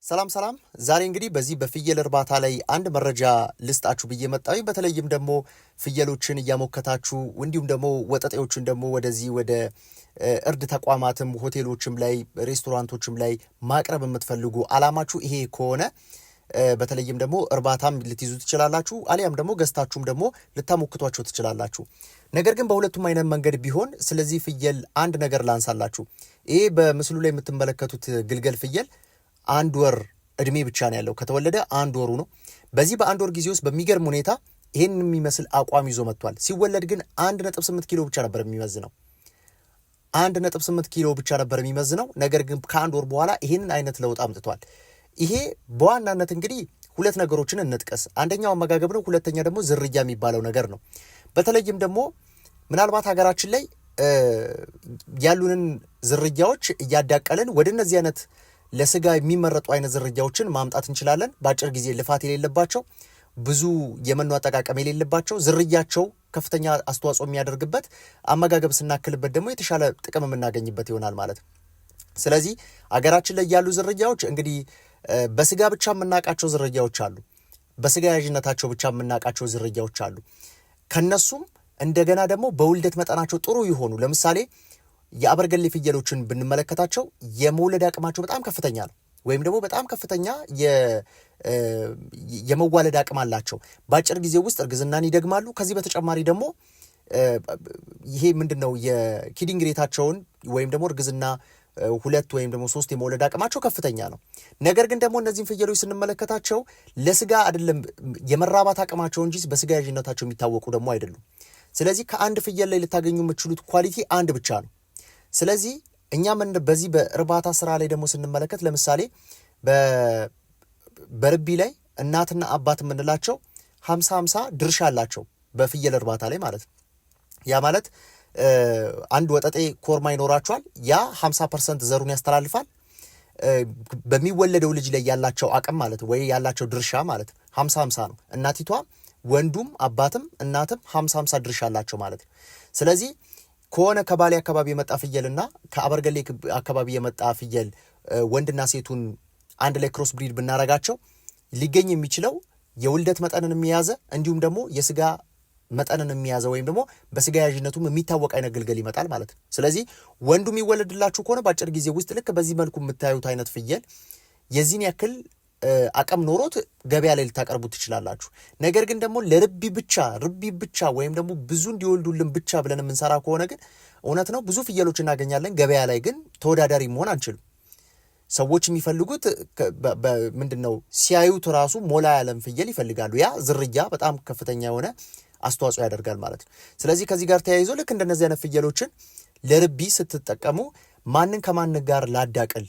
ሰላም ዛሬ እንግዲህ በዚህ በፍየል እርባታ ላይ አንድ መረጃ ልስጣችሁ ብዬ መጣሁ። በተለይም ደግሞ ፍየሎችን እያሞከታችሁ እንዲሁም ደግሞ ወጠጤዎችን ደግሞ ወደዚህ ወደ እርድ ተቋማትም ሆቴሎችም ላይ ሬስቶራንቶችም ላይ ማቅረብ የምትፈልጉ አላማችሁ ይሄ ከሆነ በተለይም ደግሞ እርባታም ልትይዙ ትችላላችሁ፣ አሊያም ደግሞ ገዝታችሁም ደግሞ ልታሞክቷቸው ትችላላችሁ። ነገር ግን በሁለቱም አይነት መንገድ ቢሆን ስለዚህ ፍየል አንድ ነገር ላንሳላችሁ። ይሄ በምስሉ ላይ የምትመለከቱት ግልገል ፍየል 1 ወር እድሜ ብቻ ነው ያለው። ከተወለደ 1 ወሩ ነው። በዚህ በ1 ወር ጊዜ ውስጥ በሚገርም ሁኔታ ይሄን የሚመስል አቋም ይዞ መጥቷል። ሲወለድ ግን 1.8 ኪሎ ብቻ ነበር የሚመዝነው። 1.8 ኪሎ ብቻ ነበር የሚመዝነው። ነገር ግን ከ1 ወር በኋላ ይሄንን አይነት ለውጥ አምጥቷል። ይሄ በዋናነት እንግዲህ ሁለት ነገሮችን እንጥቀስ። አንደኛው አመጋገብ ነው፣ ሁለተኛ ደግሞ ዝርያ የሚባለው ነገር ነው። በተለይም ደግሞ ምናልባት ሀገራችን ላይ ያሉንን ዝርያዎች እያዳቀልን ወደ እነዚህ አይነት ለስጋ የሚመረጡ አይነት ዝርያዎችን ማምጣት እንችላለን። በአጭር ጊዜ ልፋት የሌለባቸው፣ ብዙ የመኖ አጠቃቀም የሌለባቸው፣ ዝርያቸው ከፍተኛ አስተዋጽኦ የሚያደርግበት፣ አመጋገብ ስናክልበት ደግሞ የተሻለ ጥቅም የምናገኝበት ይሆናል ማለት ነው። ስለዚህ አገራችን ላይ ያሉ ዝርያዎች እንግዲህ በስጋ ብቻ የምናውቃቸው ዝርያዎች አሉ። በስጋ ያዥነታቸው ብቻ የምናውቃቸው ዝርያዎች አሉ። ከነሱም እንደገና ደግሞ በውልደት መጠናቸው ጥሩ የሆኑ ለምሳሌ የአበርገሌ ፍየሎችን ብንመለከታቸው የመውለድ አቅማቸው በጣም ከፍተኛ ነው፣ ወይም ደግሞ በጣም ከፍተኛ የመዋለድ አቅም አላቸው። በአጭር ጊዜ ውስጥ እርግዝናን ይደግማሉ። ከዚህ በተጨማሪ ደግሞ ይሄ ምንድነው የኪዲንግ ሬታቸውን ወይም ደግሞ እርግዝና 2 ወይም ደግሞ 3 የመውለድ አቅማቸው ከፍተኛ ነው። ነገር ግን ደግሞ እነዚህን ፍየሎች ስንመለከታቸው ለስጋ አይደለም የመራባት አቅማቸው እንጂ በስጋ ያዥነታቸው የሚታወቁ ደግሞ አይደሉም። ስለዚህ ከአንድ ፍየል ላይ ልታገኙ የምትችሉት ኳሊቲ አንድ ብቻ ነው። ስለዚህ እኛም በዚህ በእርባታ ስራ ላይ ደግሞ ስንመለከት ለምሳሌ በርቢ ላይ እናትና አባት የምንላቸው 50-50 ድርሻ አላቸው በፍየል እርባታ ላይ ማለት ነው። ያ ማለት አንድ ወጠጤ ኮርማ ይኖራቸዋል። ያ 50% ዘሩን ያስተላልፋል። በሚወለደው ልጅ ላይ ያላቸው አቅም ማለት ወይ ያላቸው ድርሻ ማለት 50-50 ነው። እናቲቷ ወንዱም አባትም እናትም 50-50 ድርሻ አላቸው ማለት ነው። ስለዚህ ከሆነ ከባሌ አካባቢ የመጣ ፍየልና ከአበርገሌ አካባቢ የመጣ ፍየል ወንድና ሴቱን አንድ ላይ ክሮስ ብሪድ ብናረጋቸው ሊገኝ የሚችለው የውልደት መጠንን የሚያዘ እንዲሁም ደግሞ የስጋ መጠንን የሚያዘ ወይም ደግሞ በስጋ ያዥነቱም የሚታወቅ አይነት ግልገል ይመጣል ማለት ነው። ስለዚህ ወንዱ የሚወለድላችሁ ከሆነ በአጭር ጊዜ ውስጥ ልክ በዚህ መልኩ የምታዩት አይነት ፍየል የዚህን ያክል አቅም ኖሮት ገበያ ላይ ልታቀርቡት ትችላላችሁ። ነገር ግን ደግሞ ለርቢ ብቻ ወይም ደግሞ ብዙ እንዲወልዱልን ብቻ ብለን የምንሰራ ከሆነ ግን እውነት ነው ብዙ ፍየሎች እናገኛለን። ገበያ ላይ ግን ተወዳዳሪ መሆን አንችልም። ሰዎች የሚፈልጉት ምንድነው ሲያዩት ራሱ ሞላ ያለም ፍየል ይፈልጋሉ። ያ ዝርያ በጣም ከፍተኛ የሆነ አስተዋጽኦ ያደርጋል ማለት ነው። ስለዚህ ከዚህ ጋር ተያይዞ ልክ እንደነዚህ አይነት ፍየሎችን ለርቢ ስትጠቀሙ ማንን ከማን ጋር ላዳቅል፣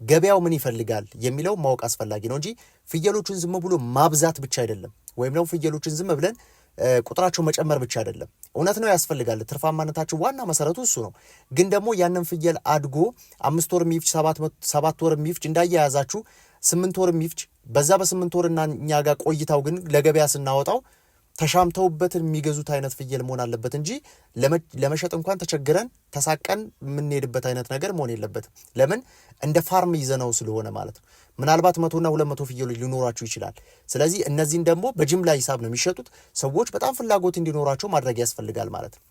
ገበያው ምን ይፈልጋል የሚለው ማወቅ አስፈላጊ ነው እንጂ ፍየሎችን ዝም ብሎ ማብዛት ብቻ አይደለም፣ ወይም ደግሞ ፍየሎችን ዝም ብለን ቁጥራቸው መጨመር ብቻ አይደለም። እውነት ነው ያስፈልጋል። ትርፋማነታቸው ዋና መሰረቱ እሱ ነው። ግን ደግሞ ያንን ፍየል አድጎ 5 ወር የሚፍጅ 7 ወር የሚፍጅ እንዳያያዛችሁ 8 ወር የሚፍጅ በዛ በ8 ወርና እኛ ጋር ቆይታው ግን ለገበያ ስናወጣው ተሻምተውበትን የሚገዙት አይነት ፍየል መሆን አለበት እንጂ ለመሸጥ እንኳን ተቸግረን ተሳቀን የምንሄድበት አይነት ነገር መሆን የለበትም። ለምን እንደ ፋርም ይዘነው ስለሆነ ማለት ነው። ምናልባት 100 እና 200 ፍየሎች ሊኖራችሁ ይችላል። ስለዚህ እነዚህን ደግሞ በጅምላ ሂሳብ ነው የሚሸጡት። ሰዎች በጣም ፍላጎት እንዲኖራቸው ማድረግ ያስፈልጋል ማለት ነው።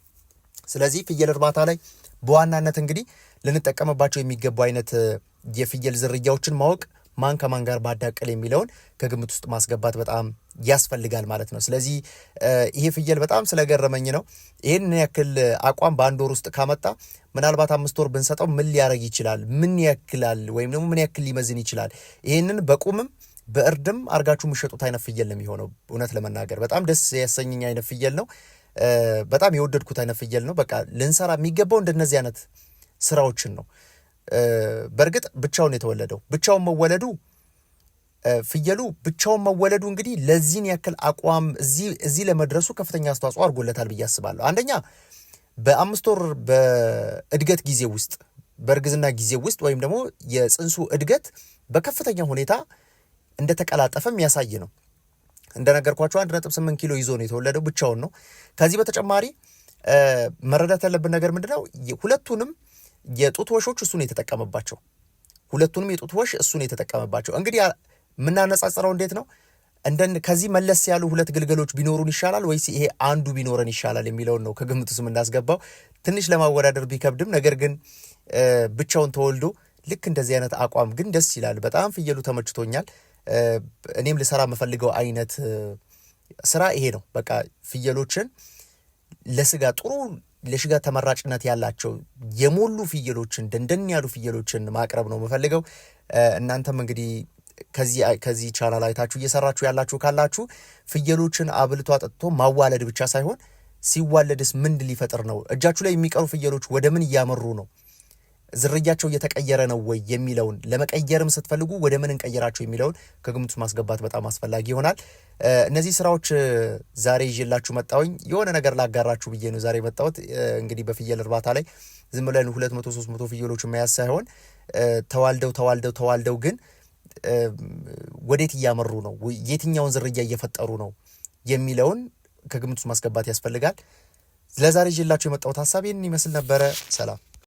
ስለዚህ ፍየል እርባታ ላይ በዋናነት እንግዲህ ልንጠቀምባቸው የሚገቡ አይነት የፍየል ዝርያዎችን ማወቅ ማን ከማን ጋር ባዳቀል የሚለውን ከግምት ውስጥ ማስገባት በጣም ያስፈልጋል ማለት ነው። ስለዚህ ይሄ ፍየል በጣም ስለገረመኝ ነው። ይህን ያክል አቋም በ1 ወር ውስጥ ካመጣ ምናልባት 5 ወር ብንሰጠው ምን ሊያደርግ ይችላል? ምን ያክላል? ወይም ደግሞ ምን ያክል ሊመዝን ይችላል? ይህንን በቁምም በእርድም አርጋችሁ የምትሸጡት አይነት ፍየል ነው የሚሆነው። እውነት ለመናገር በጣም ደስ ያሰኘኝ አይነት ፍየል ነው። በጣም የወደድኩት አይነት ፍየል ነው። በቃ ልንሰራ የሚገባው እንደነዚህ አይነት ስራዎችን ነው። በእርግጥ ብቻውን የተወለደው ብቻውን መወለዱ ፍየሉ ብቻውን መወለዱ እንግዲህ ለዚህን ያክል አቋም እዚህ ለመድረሱ ከፍተኛ አስተዋጽኦ አድርጎለታል ብዬ አስባለሁ። አንደኛ በ5 ወር በእድገት ጊዜ ውስጥ በእርግዝና ጊዜ ውስጥ ወይም ደግሞ የጽንሱ እድገት በከፍተኛ ሁኔታ እንደተቀላጠፈ የሚያሳይ ነው። እንደነገርኳቸው 1.8 ኪሎ ይዞ ነው የተወለደው፣ ብቻውን ነው። ከዚህ በተጨማሪ መረዳት ያለብን ነገር ምንድነው? ሁለቱንም የጡት ወሾች እሱ ነው የተጠቀመባቸው። ሁለቱንም የጡት ወሽ እሱ ነው የተጠቀመባቸው። እንግዲህ የምናነጻጽረው እንዴት ነው? ከዚህ መለስ ያሉ ሁለት ግልገሎች ቢኖሩን ይሻላል ወይስ ይሄ አንዱ ቢኖረን ይሻላል የሚለውን ነው ከግምት ውስጥ የምናስገባው። ትንሽ ለማወዳደር ቢከብድም ነገር ግን ብቻውን ተወልዶ ልክ እንደዚህ አይነት አቋም ግን ደስ ይላል። በጣም ፍየሉ ተመችቶኛል። እኔም ልሰራ የምፈልገው አይነት ስራ ይሄ ነው። በቃ ፍየሎችን ለስጋ ጥሩ ለስጋ ተመራጭነት ያላቸው የሞሉ ፍየሎችን ደንደን ያሉ ፍየሎችን ማቅረብ ነው የምፈልገው። እናንተም እንግዲህ ከዚህ ቻናል አይታችሁ እየሰራችሁ ያላችሁ ካላችሁ ፍየሎችን አብልቶ አጠጥቶ ማዋለድ ብቻ ሳይሆን ሲዋለድስ ምን ሊፈጥር ነው? እጃችሁ ላይ የሚቀሩ ፍየሎች ወደ ምን እያመሩ ነው? ዝርያቸው እየተቀየረ ነው ወይ የሚለውን ለመቀየርም ስትፈልጉ ወደ ምን እንቀየራቸው የሚለውን ከግምት ማስገባት በጣም አስፈላጊ ይሆናል። እነዚህ ስራዎች ዛሬ ይዤላችሁ መጣሁኝ። የሆነ ነገር ላጋራችሁ ብዬ ነው ዛሬ መጣሁት። እንግዲህ በፍየል እርባታ ላይ ዝም ብለን 200-300 ፍየሎች መያዝ ሳይሆን ተዋልደው ግን ወዴት እያመሩ ነው፣ የትኛውን ዝርያ እየፈጠሩ ነው የሚለውን ከግምት ማስገባት ያስፈልጋል። ለዛሬ ይዤላችሁ የመጣሁት ሐሳብ ይህንን ይመስል ነበረ። ሰላም።